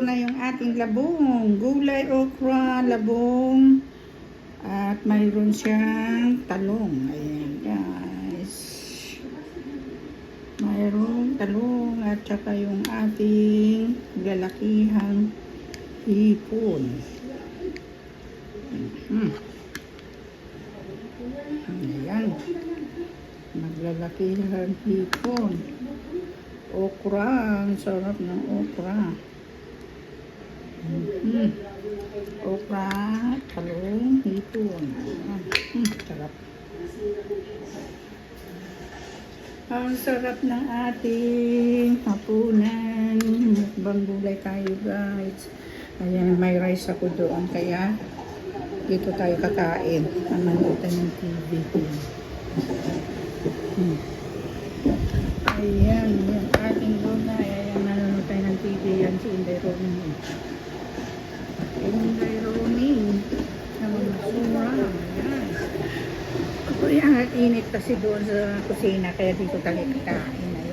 luto na yung ating labong. Gulay, okra, labong. At mayroon siyang talong. Ayan guys. Mayroong talong at saka yung ating lalakihang hipon. Ayan. Maglalakihang hipon. Okra. Ang sarap ng okra. Okra, talong, hipon. Sarap. Ang sarap ng ating hapunan. Mukbang gulay tayo guys. Ayan, may rice ako doon. Kaya dito tayo kakain. Manood ng TV. Ayan, yung ating gulay. Ayan, nanonood tayo ng TV. Yan si Inday Romy. Inday Romy. Naman masura. Ayan. Ang init kasi doon sa kusina. Kaya dito tayo kakain. Ayan.